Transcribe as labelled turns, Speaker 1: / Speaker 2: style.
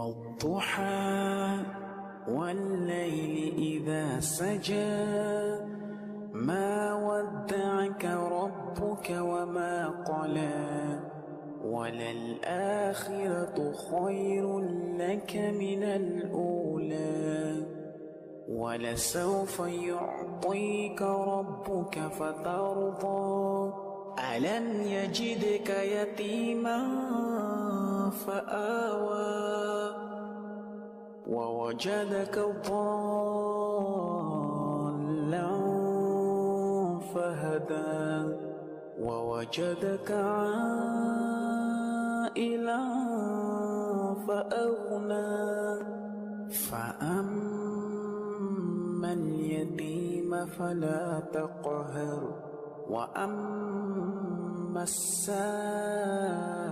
Speaker 1: والضحى والليل إذا سجى ما ودعك ربك وما قلى وللآخرة خير لك من الأولى ولسوف يعطيك ربك فترضى ألم يجدك يتيما فآوى ووجدك ضالا فهدى ووجدك عائلا فأغنى فأما اليتيم فلا تقهر وأما السائل